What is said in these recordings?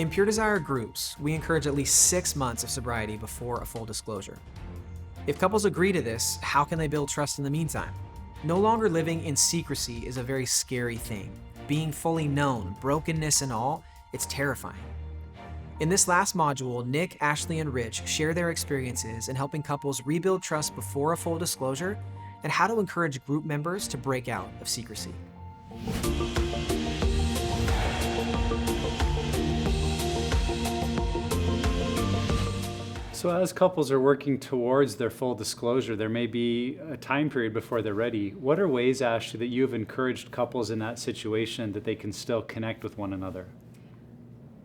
In Pure Desire groups, we encourage at least 6 months of sobriety before a full disclosure. If couples agree to this, how can they build trust in the meantime? No longer living in secrecy is a very scary thing. Being fully known, brokenness and all, it's terrifying. In this last module, Nick, Ashley, and Rich share their experiences in helping couples rebuild trust before a full disclosure and how to encourage group members to break out of secrecy. So as couples are working towards their full disclosure, there may be a time period before they're ready. What are ways, Ashley, that you've encouraged couples in that situation that they can still connect with one another?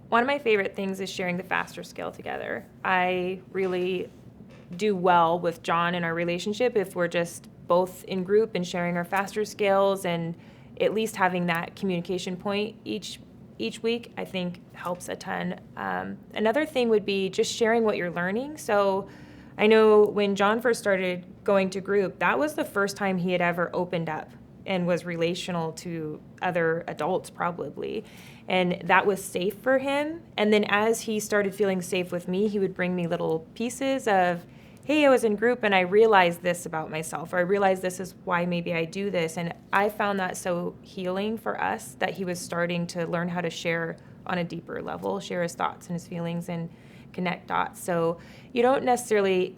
One of my favorite things is sharing the faster scale together. I really do well with John in our relationship if we're just both in group and sharing our faster scales, and at least having that communication point each week, I think helps a ton. Another thing would be just sharing what you're learning. So I know when John first started going to group, that was the first time he had ever opened up and was relational to other adults probably. And that was safe for him. And then as he started feeling safe with me, he would bring me little pieces of, hey, I was in group and I realized this about myself, or I realized this is why maybe I do this. And I found that so healing for us that he was starting to learn how to share on a deeper level, share his thoughts and his feelings and connect dots. So you don't necessarily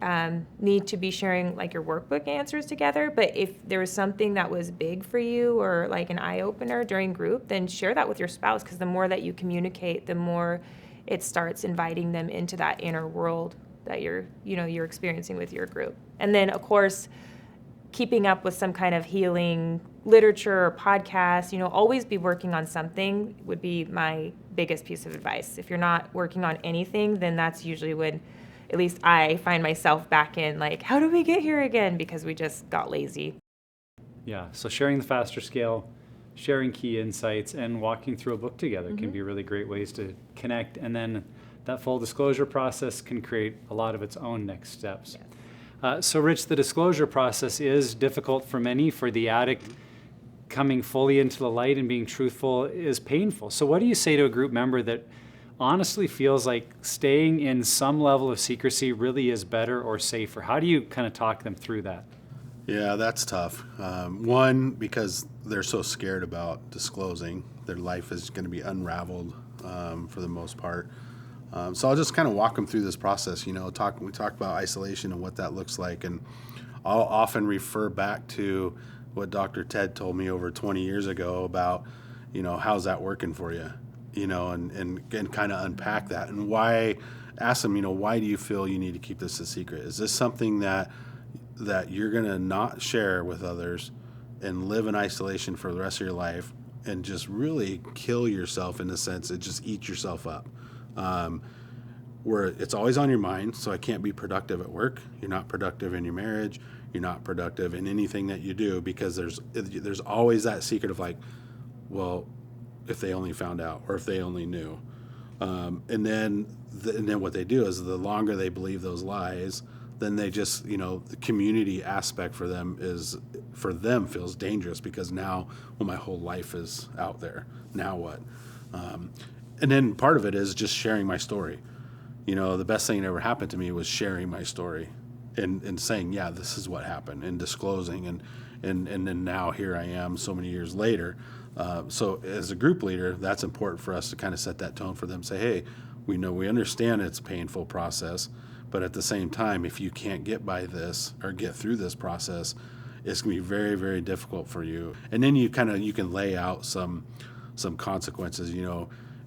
need to be sharing like your workbook answers together, but if there was something that was big for you or like an eye-opener during group, then share that with your spouse, because the more that you communicate, the more it starts inviting them into that inner world that you're experiencing with your group. And then, of course, keeping up with some kind of healing literature or podcast, always be working on something would be my biggest piece of advice. If you're not working on anything, then that's usually when, at least I find myself back in like, how do we get here again? Because we just got lazy. Yeah, so sharing the faster scale, sharing key insights, and walking through a book together can be really great ways to connect. And then that full disclosure process can create a lot of its own next steps. Yeah. So Rich, the disclosure process is difficult for many. For the addict, coming fully into the light and being truthful is painful. So what do you say to a group member that honestly feels like staying in some level of secrecy really is better or safer? How do you kind of talk them through that? Yeah, that's tough. One, because they're so scared about disclosing. Their life is going to be unraveled for the most part. So I'll just kind of walk them through this process. We talk about isolation and what that looks like, and I'll often refer back to what Dr. Ted told me over 20 years ago about, how's that working for you, and kind of unpack that and why. Ask them, why do you feel you need to keep this a secret? Is this something that you're going to not share with others and live in isolation for the rest of your life and just really kill yourself, in a sense, and just eat yourself up? Where it's always on your mind, so I can't be productive at work. You're not productive in your marriage. You're not productive in anything that you do, because there's always that secret of like, well, if they only found out, or if they only knew. And then what they do is, the longer they believe those lies, then they just, the community aspect for them feels dangerous, because now, well, my whole life is out there. Now what? And then part of it is just sharing my story. The best thing that ever happened to me was sharing my story and saying, yeah, this is what happened, and disclosing. And then now here I am so many years later. So as a group leader, that's important for us to kind of set that tone for them. Say, hey, we understand it's a painful process, but at the same time, if you can't get by this or get through this process, it's going to be very, very difficult for you. And then you can lay out some consequences.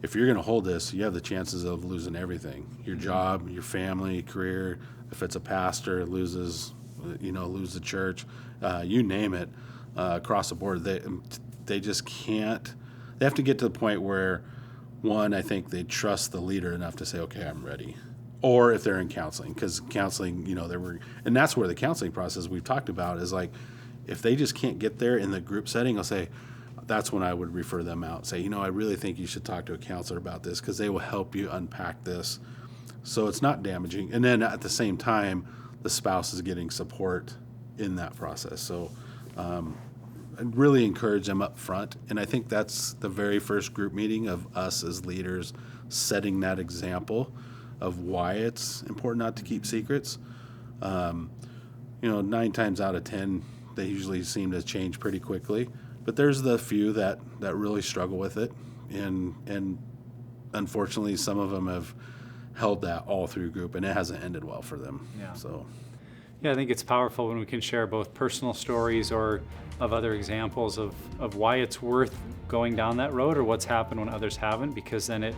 If you're going to hold this, you have the chances of losing everything: your job, your family, career. If it's a pastor, lose the church, you name it, across the board. They just can't. They have to get to the point where, one, I think they trust the leader enough to say, okay, I'm ready. Or if they're in counseling, because counseling, and that's where the counseling process we've talked about is like, if they just can't get there in the group setting, I'll say, that's when I would refer them out. Say, I really think you should talk to a counselor about this, because they will help you unpack this so it's not damaging. And then at the same time, the spouse is getting support in that process. So I'd really encourage them up front. And I think that's the very first group meeting of us as leaders setting that example of why it's important not to keep secrets. 9 times out of 10, they usually seem to change pretty quickly. But there's the few that really struggle with it, and unfortunately, some of them have held that all through group, and it hasn't ended well for them. Yeah. So, Yeah, I think it's powerful when we can share both personal stories or of other examples of why it's worth going down that road or what's happened when others haven't, because then it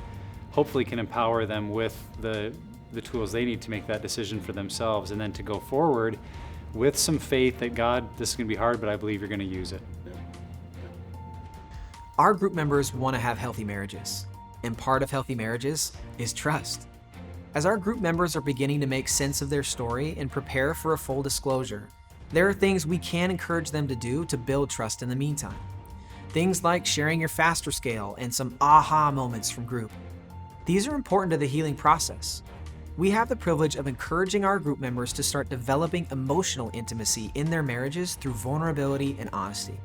hopefully can empower them with the tools they need to make that decision for themselves, and then to go forward with some faith that God, this is going to be hard, but I believe you're going to use it. Our group members want to have healthy marriages, and part of healthy marriages is trust. As our group members are beginning to make sense of their story and prepare for a full disclosure, there are things we can encourage them to do to build trust in the meantime. Things like sharing your FASTER scale and some aha moments from group. These are important to the healing process. We have the privilege of encouraging our group members to start developing emotional intimacy in their marriages through vulnerability and honesty.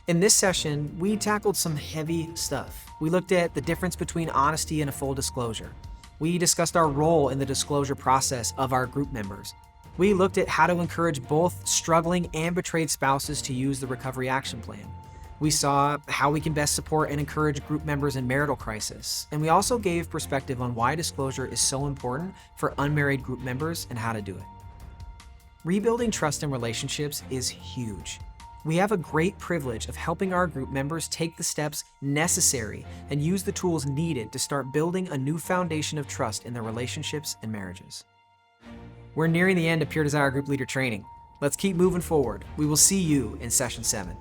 In this session, we tackled some heavy stuff. We looked at the difference between honesty and a full disclosure. We discussed our role in the disclosure process of our group members. We looked at how to encourage both struggling and betrayed spouses to use the Recovery Action Plan. We saw how we can best support and encourage group members in marital crisis. And we also gave perspective on why disclosure is so important for unmarried group members and how to do it. Rebuilding trust in relationships is huge. We have a great privilege of helping our group members take the steps necessary and use the tools needed to start building a new foundation of trust in their relationships and marriages. We're nearing the end of Pure Desire Group Leader Training. Let's keep moving forward. We will see you in Session 7.